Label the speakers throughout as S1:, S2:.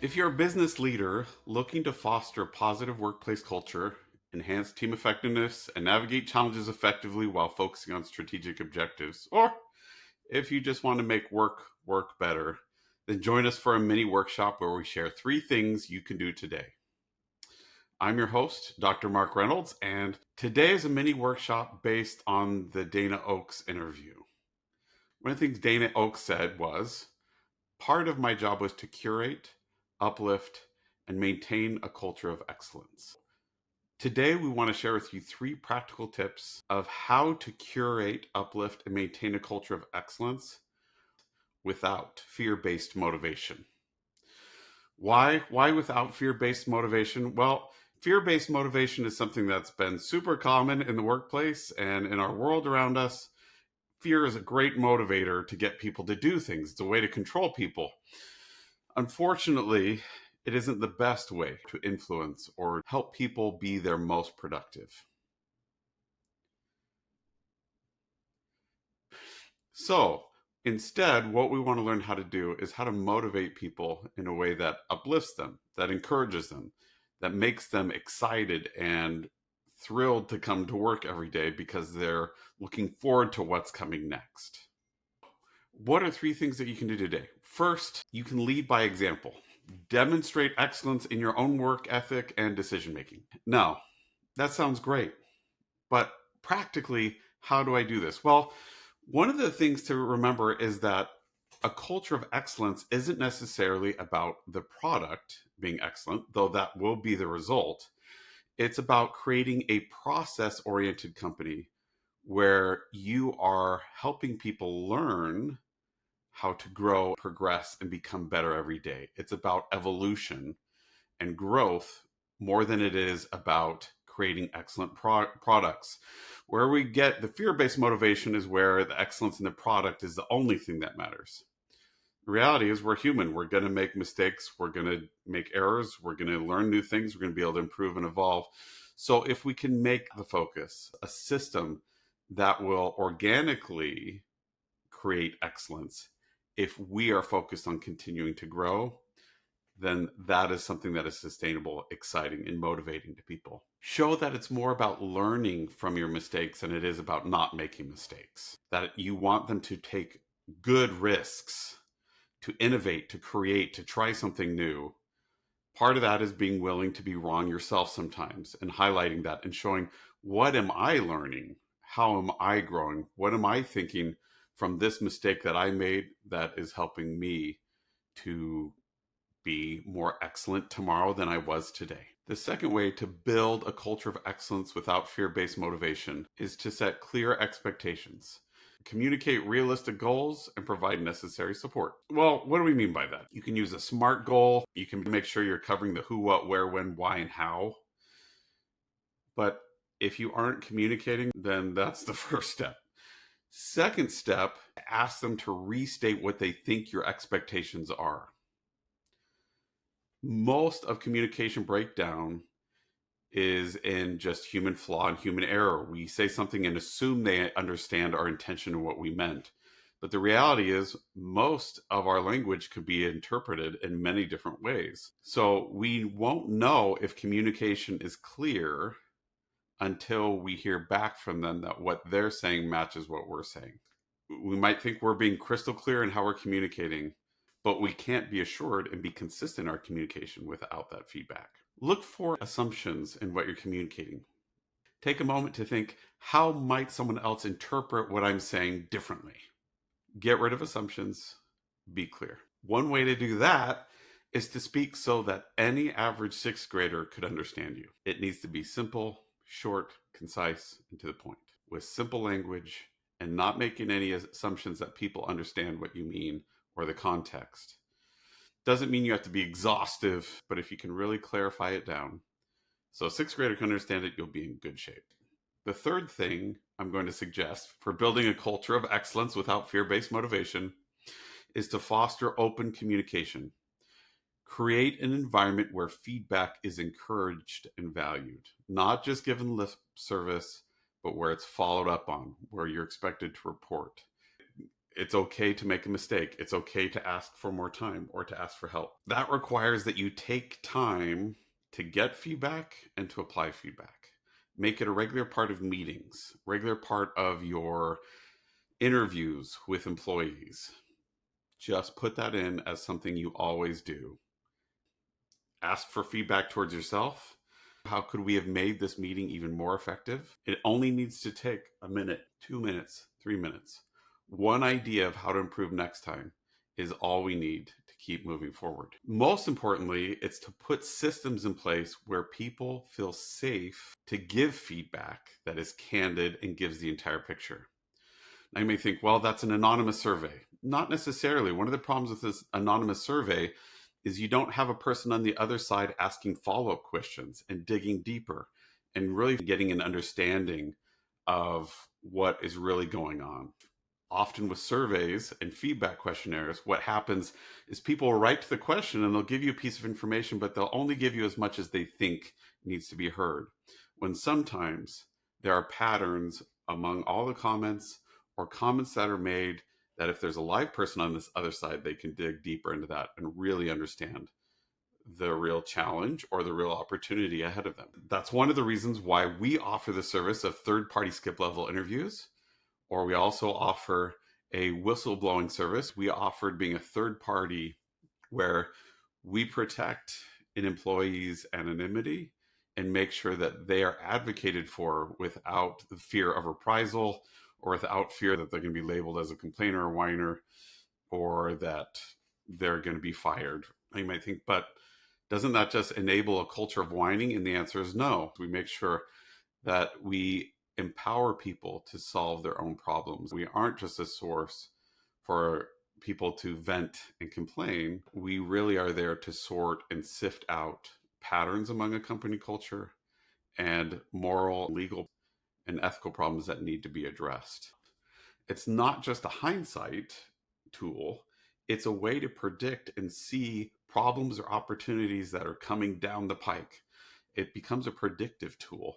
S1: If you're a business leader looking to foster a positive workplace culture, enhance team effectiveness, and navigate challenges effectively while focusing on strategic objectives, or if you just want to make work better, then join us for a mini workshop where we share 3 things you can do today. I'm your host, Dr. Marc Reynolds, and today is a mini workshop based on the Dana Oakes interview. One of the things Dana Oakes said was, part of my job was to curate, uplift, and maintain a culture of excellence. Today, we want to share with you 3 practical tips of how to curate, uplift, and maintain a culture of excellence without fear-based motivation. Why without fear-based motivation? Well, fear-based motivation is something that's been super common in the workplace and in our world around us. Fear is a great motivator to get people to do things. It's a way to control people. Unfortunately, it isn't the best way to influence or help people be their most productive. So instead, what we want to learn how to do is how to motivate people in a way that uplifts them, that encourages them, that makes them excited and thrilled to come to work every day because they're looking forward to what's coming next. What are 3 things that you can do today? First, you can lead by example. Demonstrate excellence in your own work ethic and decision making. Now, that sounds great, but practically, how do I do this? Well, one of the things to remember is that a culture of excellence isn't necessarily about the product being excellent, though that will be the result. It's about creating a process oriented company where you are helping people learn how to grow, progress, and become better every day. It's about evolution and growth more than it is about creating excellent products. Where we get the fear-based motivation is where the excellence in the product is the only thing that matters. The reality is we're human. We're going to make mistakes. We're going to make errors. We're going to learn new things. We're going to be able to improve and evolve. So if we can make the focus a system that will organically create excellence, if we are focused on continuing to grow, then that is something that is sustainable, exciting, and motivating to people. Show that it's more about learning from your mistakes than it is about not making mistakes. That you want them to take good risks, to innovate, to create, to try something new. Part of that is being willing to be wrong yourself sometimes and highlighting that and showing, what am I learning? How am I growing? What am I thinking from this mistake that I made that is helping me to be more excellent tomorrow than I was today? The second way to build a culture of excellence without fear-based motivation is to set clear expectations. Communicate realistic goals and provide necessary support. Well, what do we mean by that? You can use a SMART goal. You can make sure you're covering the who, what, where, when, why, and how. But if you aren't communicating, then that's the first step. Second step, ask them to restate what they think your expectations are. Most of communication breakdown is in just human flaw and human error. We say something and assume they understand our intention and what we meant. But the reality is most of our language could be interpreted in many different ways. So we won't know if communication is clear until we hear back from them that what they're saying matches what we're saying. We might think we're being crystal clear in how we're communicating, but we can't be assured and be consistent in our communication without that feedback. Look for assumptions in what you're communicating. Take a moment to think, how might someone else interpret what I'm saying differently? Get rid of assumptions, be clear. One way to do that is to speak so that any average 6th grader could understand you. It needs to be simple, short, concise, and to the point, with simple language and not making any assumptions that people understand what you mean or the context. Doesn't mean you have to be exhaustive, but if you can really clarify it down, so a 6th grader can understand it, you'll be in good shape. The third thing I'm going to suggest for building a culture of excellence without fear-based motivation is to foster open communication. Create an environment where feedback is encouraged and valued, not just given lip service, but where it's followed up on, where you're expected to report. It's okay to make a mistake. It's okay to ask for more time or to ask for help. That requires that you take time to get feedback and to apply feedback. Make it a regular part of meetings, regular part of your interviews with employees. Just put that in as something you always do. Ask for feedback towards yourself. How could we have made this meeting even more effective? It only needs to take a minute, 2 minutes, 3 minutes. One idea of how to improve next time is all we need to keep moving forward. Most importantly, it's to put systems in place where people feel safe to give feedback that is candid and gives the entire picture. Now you may think, well, that's an anonymous survey. Not necessarily. One of the problems with this anonymous survey is you don't have a person on the other side asking follow-up questions and digging deeper and really getting an understanding of what is really going on. Often with surveys and feedback questionnaires, what happens is people will write to the question and they'll give you a piece of information, but they'll only give you as much as they think needs to be heard. When sometimes there are patterns among all the comments or comments that are made that if there's a live person on this other side, they can dig deeper into that and really understand the real challenge or the real opportunity ahead of them. That's one of the reasons why we offer the service of third-party skip level interviews, or we also offer a whistleblowing service. We offered being a third party where we protect an employee's anonymity and make sure that they are advocated for without the fear of reprisal or without fear that they're going to be labeled as a complainer or whiner or that they're going to be fired. You might think, but doesn't that just enable a culture of whining? And the answer is no. We make sure that we empower people to solve their own problems. We aren't just a source for people to vent and complain. We really are there to sort and sift out patterns among a company culture and moral, legal, and ethical problems that need to be addressed. It's not just a hindsight tool, it's a way to predict and see problems or opportunities that are coming down the pike. It becomes a predictive tool.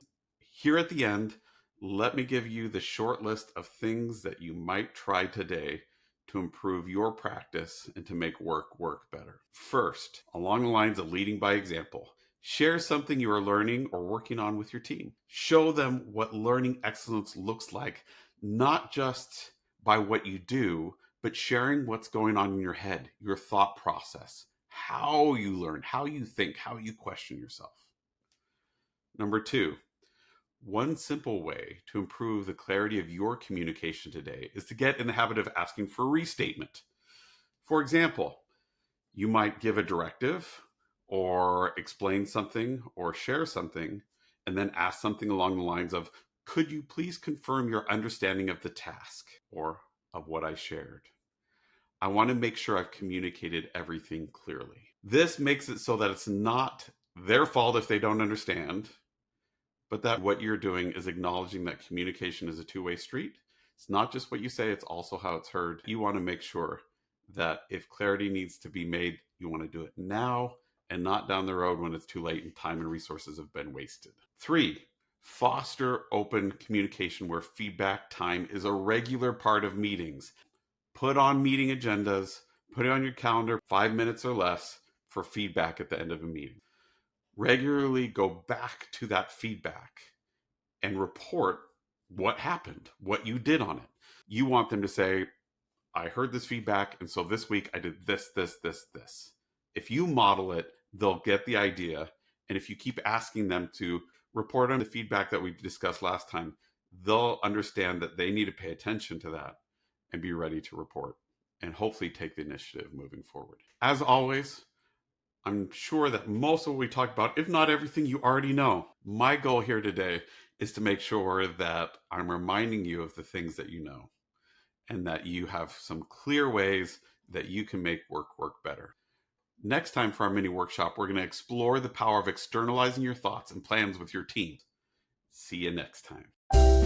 S1: Here at the end, let me give you the short list of things that you might try today to improve your practice and to make work better. First, along the lines of leading by example, share something you are learning or working on with your team. Show them what learning excellence looks like, not just by what you do, but sharing what's going on in your head, your thought process, how you learn, how you think, how you question yourself. Number two, one simple way to improve the clarity of your communication today is to get in the habit of asking for a restatement. For example, you might give a directive or explain something or share something and then ask something along the lines of, could you please confirm your understanding of the task or of what I shared? I want to make sure I've communicated everything clearly. This makes it so that it's not their fault if they don't understand, but that what you're doing is acknowledging that communication is a two-way street. It's not just what you say, it's also how it's heard. You want to make sure that if clarity needs to be made, you want to do it now and not down the road when it's too late and time and resources have been wasted. 3, foster open communication where feedback time is a regular part of meetings. Put on meeting agendas, put it on your calendar, 5 minutes or less for feedback at the end of a meeting. Regularly go back to that feedback and report what happened, what you did on it. You want them to say, I heard this feedback, and so this week I did this. If you model it, they'll get the idea. And if you keep asking them to report on the feedback that we discussed last time, they'll understand that they need to pay attention to that and be ready to report and hopefully take the initiative moving forward. As always, I'm sure that most of what we talked about, if not everything, you already know. My goal here today is to make sure that I'm reminding you of the things that you know and that you have some clear ways that you can make work better. Next time for our mini workshop, we're going to explore the power of externalizing your thoughts and plans with your team. See you next time.